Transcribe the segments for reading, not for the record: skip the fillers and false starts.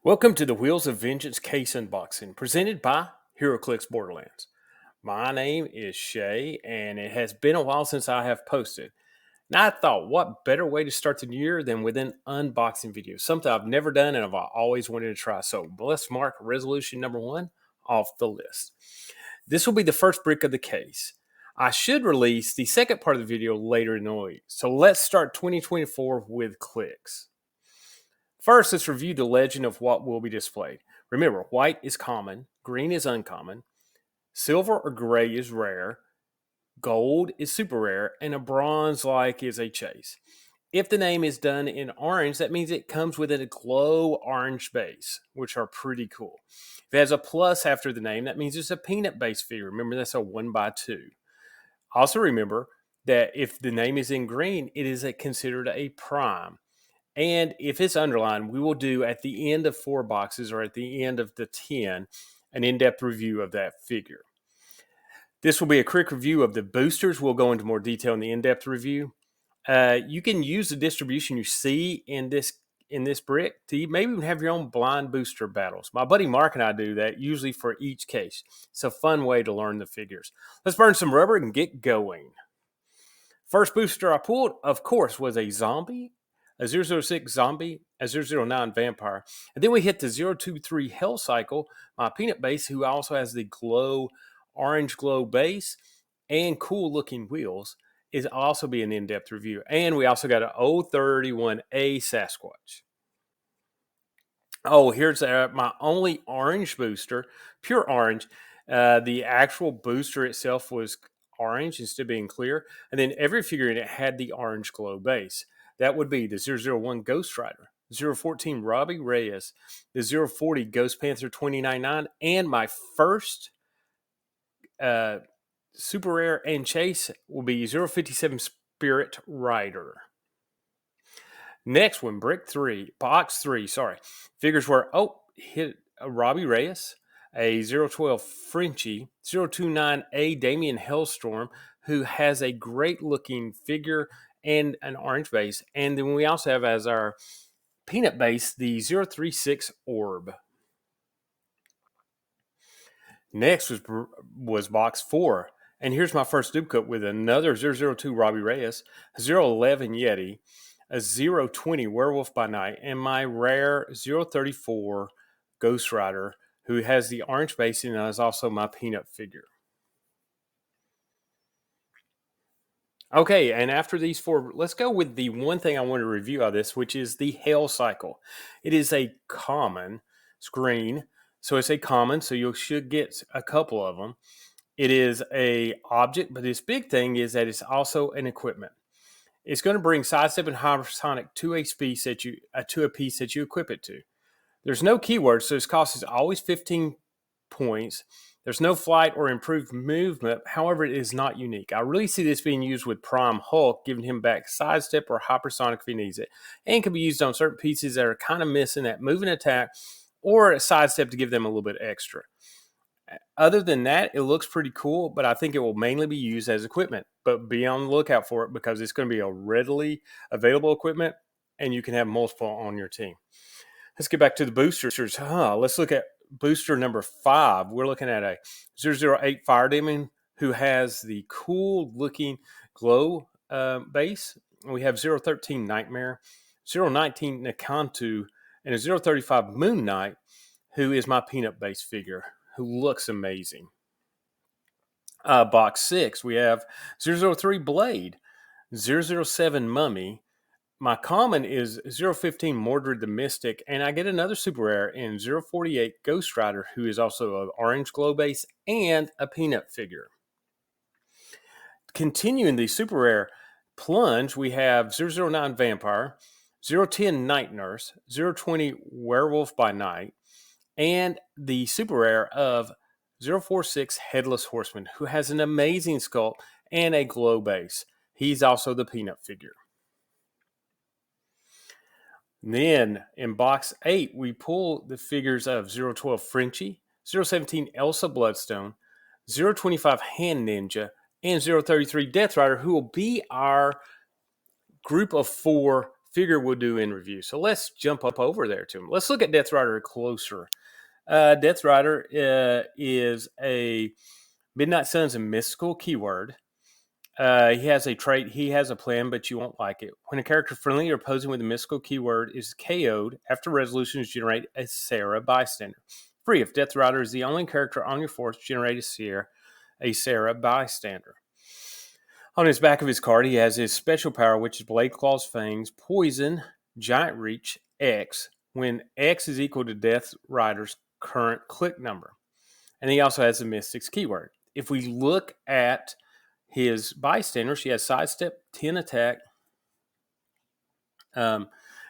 Welcome to the Wheels of Vengeance case unboxing presented by HeroClix Borderlands. My name is Shay, and it has been a while since I have posted. And I thought, what better way to start the new year than with an unboxing video? Something I've never done and I've always wanted to try. So let's mark resolution number 1 off the list. This will be the first brick of the case. I should release the second part of the video later in the week. So let's start 2024 with clicks. First, let's review the legend of what will be displayed. Remember, white is common, green is uncommon, silver or gray is rare, gold is super rare, and a bronze-like is a chase. If the name is done in orange, that means it comes with a glow orange base, which are pretty cool. If it has a plus after the name, that means it's a peanut-based figure. Remember, that's a 1x2. Also remember that if the name is in green, it is considered a prime. And if it's underlined, we will do at the end of 4 boxes or at the end of the 10, an in-depth review of that figure. This will be a quick review of the boosters. We'll go into more detail in the in-depth review. You can use the distribution you see in this brick to maybe even have your own blind booster battles. My buddy Mark and I do that usually for each case. It's a fun way to learn the figures. Let's burn some rubber and get going. First booster I pulled, of course, was a zombie, a 006 zombie, a 009 vampire. And then we hit the 023 Hell Cycle, my peanut base, who also has the orange glow base and cool looking wheels. Is also be an in-depth review. And we also got an 031A Sasquatch. Oh, here's my only orange booster, pure orange. The actual booster itself was orange instead of being clear. And then every figure in it had the orange glow base. That would be the 001 Ghost Rider, 014 Robbie Reyes, the 040 Ghost Panther 299, and my first super rare and chase will be 057 Spirit Rider. Next one, box 3, figures were, hit a Robbie Reyes, a 012 Frenchie, 029A Damien Hellstorm, who has a great looking figure and an orange base. And then we also have as our peanut base the 036 Orb. Next was box 4. And here's my first duplicate with another 002 Robbie Reyes, 011 Yeti, a 020 Werewolf by Night, and my rare 034 Ghost Rider, who has the orange base and is also my peanut figure. Okay, and after these 4, let's go with the one thing I want to review of this, which is the Hell Cycle. It is a common screen, so it's a common, so you should get a couple of them. It is a object, but this big thing is that it's also an equipment. It's going to bring sidestep and hypersonic to a piece that you equip it to. There's no keyword, so its cost is always 15 points. There's no flight or improved movement. However, it is not unique. I really see this being used with Prime Hulk, giving him back sidestep or hypersonic if he needs it. And can be used on certain pieces that are kind of missing that moving attack or a sidestep to give them a little bit extra. Other than that, it looks pretty cool, but I think it will mainly be used as equipment. But be on the lookout for it because it's going to be a readily available equipment and you can have multiple on your team. Let's get back to the boosters. Let's look at booster number 5. We're looking at a 008 Fire Demon who has the cool looking glow base. We have 013 Nightmare, 019 Nakantu, and a 035 Moon Knight, who is my peanut base figure, who looks amazing. Box 6, we have 003 Blade, 007 Mummy. My common is 015 Mordred the Mystic, and I get another super rare in 048 Ghost Rider, who is also an orange glow base and a peanut figure. Continuing the super rare plunge, we have 009 Vampire, 010 Night Nurse, 020 Werewolf by Night, and the super rare of 046 Headless Horseman, who has an amazing sculpt and a glow base. He's also the peanut figure. Then in box 8, we pull the figures of 012 Frenchie, 017 Elsa Bloodstone, 025 Hand Ninja, and 033 Death Rider, who will be our group of 4 figure we'll do in review. So let's jump up over there to him. Let's look at Death Rider closer. Death Rider is a Midnight Sun's a mystical keyword. He has a trait, he has a plan, but you won't like it. When a character friendly or opposing with a mystical keyword is KO'd, after resolutions generate a Sarah bystander. Free, if Death Rider is the only character on your force, generate a Sarah bystander. On his back of his card, he has his special power, which is Blade Claw's Fangs, Poison, Giant Reach, X, when X is equal to Death Rider's current click number. And he also has the Mystics keyword. If we look at his bystander, she has sidestep, 10 attack.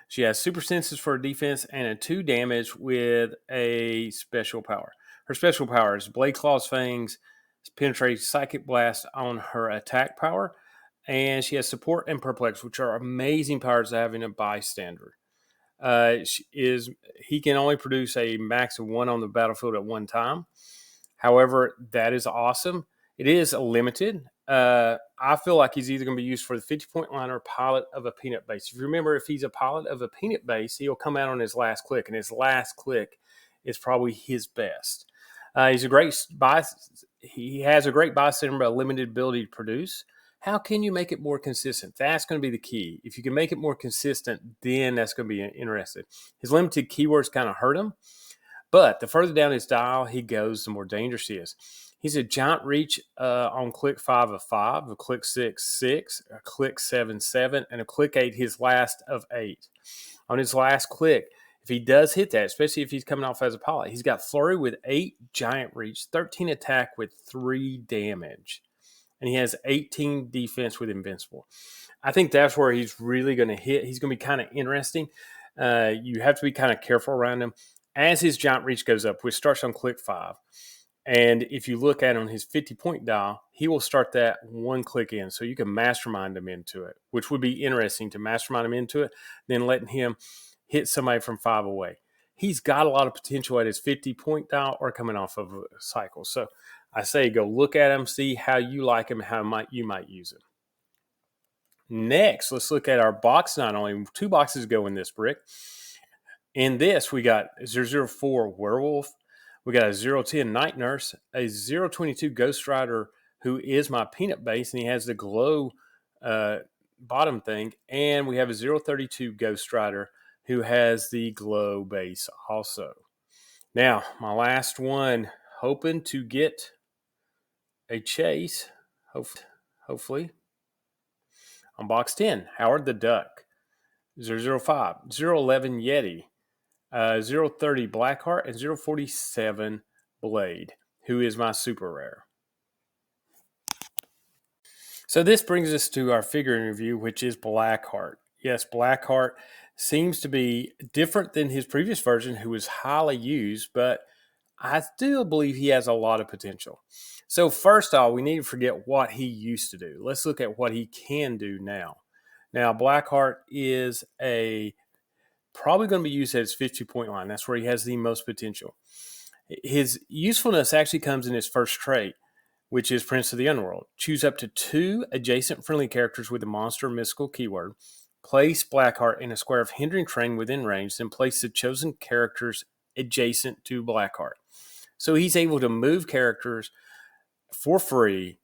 She has super senses for defense and a 2 damage with a special power. Her special power is Blade Claw's Fangs, penetrate Psychic Blast on her attack power, and she has support and perplex, which are amazing powers to have in a bystander. He can only produce a max of 1 on the battlefield at one time. However, that is awesome. It is limited. I feel like he's either going to be used for the 50-point line or pilot of a peanut base. If you remember, if he's a pilot of a peanut base, he'll come out on his last click, and his last click is probably his best. He has a great bystander, but a limited ability to produce. How can you make it more consistent? That's going to be the key. If you can make it more consistent, then that's going to be interesting. His limited keywords kind of hurt him, but the further down his dial he goes, the more dangerous he is. He's a giant reach on click 5 of 5, a click 6, 6, a click 7, 7, and a click 8, his last of 8. On his last click, if he does hit that, especially if he's coming off as a pilot, he's got Flurry with 8 giant reach, 13 attack with 3 damage. And he has 18 defense with Invincible. I think that's where he's really going to hit. He's going to be kind of interesting. You have to be kind of careful around him. As his giant reach goes up, which starts on click 5, and if you look at on his 50-point dial, he will start that 1 click in. So you can mastermind him into it, which would be interesting to mastermind him into it, then letting him hit somebody from 5 away. He's got a lot of potential at his 50-point dial or coming off of a cycle. So I say go look at him, see how you like him, how you might use him. Next, let's look at our box. Not only 2 boxes go in this brick. In this, we got 004 Werewolf. We got a 010 Night Nurse, a 022 Ghost Rider, who is my peanut base, and he has the glow bottom thing. And we have a 032 Ghost Rider, who has the glow base also. Now, my last one, hoping to get a chase, hopefully, on box 10, Howard the Duck, 005, 011 Yeti, 030 Blackheart, and 047 Blade, who is my super rare. So this brings us to our figure review, which is Blackheart. Yes, Blackheart seems to be different than his previous version, who was highly used, but I still believe he has a lot of potential. So first off, we need to forget what he used to do. Let's look at what he can do now. Now, Blackheart is probably going to be used at his 50-point line. That's where he has the most potential. His usefulness actually comes in his first trait, which is Prince of the Underworld. Choose up to 2 adjacent friendly characters with a monster or mystical keyword. Place Blackheart in a square of hindering terrain within range, then place the chosen characters adjacent to Blackheart. So he's able to move characters for free,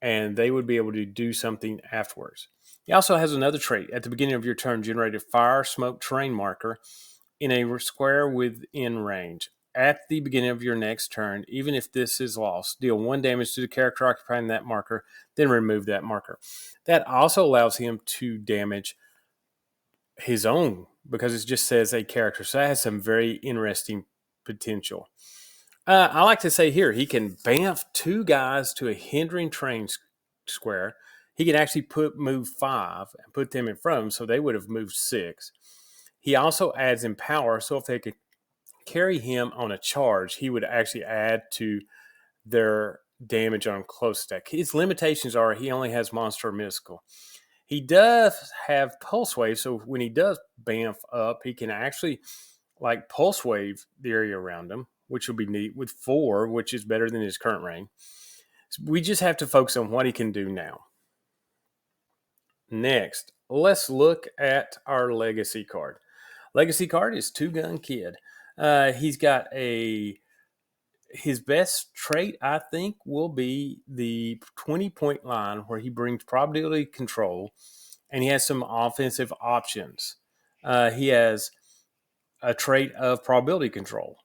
and they would be able to do something afterwards. He also has another trait. At the beginning of your turn, generate a fire, smoke, terrain marker in a square within range. At the beginning of your next turn, even if this is lost, deal 1 damage to the character occupying that marker, then remove that marker. That also allows him to damage his own, because it just says a character. So that has some very interesting potential. I like to say here, he can bamf 2 guys to a hindering terrain square. He can actually move 5 and put them in front of him, so they would have moved 6. He also adds in power, so if they could carry him on a charge, he would actually add to their damage on close attack. His limitations are he only has monster or mystical. He does have pulse wave, so when he does bamf up, he can actually like pulse wave the area around him, which will be neat with 4, which is better than his current range. So we just have to focus on what he can do now. Next, let's look at our legacy card. Legacy card is Two Gun Kid. He's got his best trait, I think, will be the 20-point line where he brings probability control and he has some offensive options. He has a trait of probability control.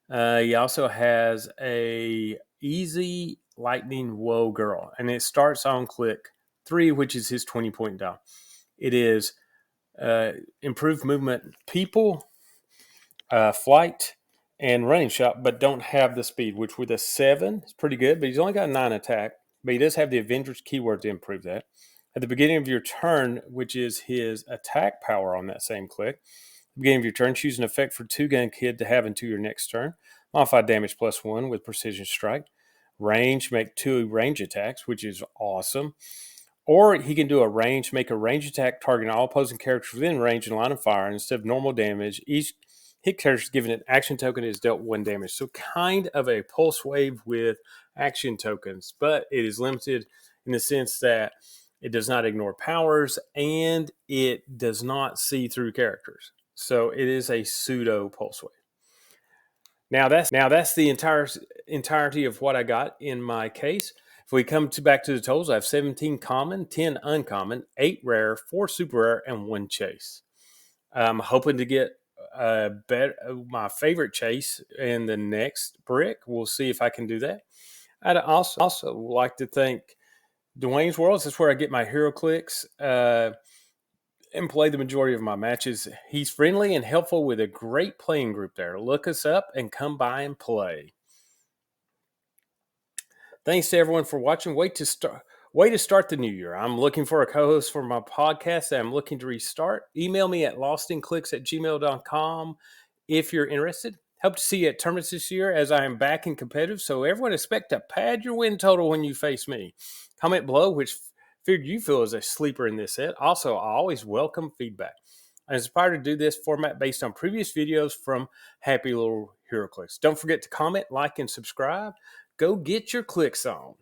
He also has a easy lightning whoa girl, and it starts on click 3, which is his 20-point die. It is improved movement, people, flight, and running shot, but don't have the speed, which with a 7 is pretty good, but he's only got a 9 attack, but he does have the Avengers keyword to improve that. At the beginning of your turn, which is his attack power on that same click, at the beginning of your turn, choose an effect for Two Gun Kid to have into your next turn. Modify damage +1 with precision strike. Range, make 2 range attacks, which is awesome. Or he can do make a range attack targeting all opposing characters within range and line of fire. And instead of normal damage, each hit character is given an action token and is dealt 1 damage. So kind of a pulse wave with action tokens, but it is limited in the sense that it does not ignore powers and it does not see through characters. So it is a pseudo pulse wave. Now that's the entirety of what I got in my case. If we come back to the totals, I have 17 common, 10 uncommon, 8 rare, 4 super rare, and 1 chase. I'm hoping to get my favorite chase in the next brick. We'll see if I can do that. I'd also like to thank Dwayne's Worlds. That's where I get my hero clicks and play the majority of my matches. He's friendly and helpful with a great playing group there. Look us up and come by and play. Thanks to everyone for watching. Way to start the new year. I'm looking for a co-host for my podcast that I'm looking to restart. Email me at lostinclicks@gmail.com if you're interested. Hope to see you at tournaments this year as I am back in competitive. So everyone expect to pad your win total when you face me. Comment below which figure you feel is a sleeper in this set. Also, I always welcome feedback. I'm inspired to do this format based on previous videos from Happy Little Hero Clicks. Don't forget to comment, like, and subscribe. Go get your clicks on.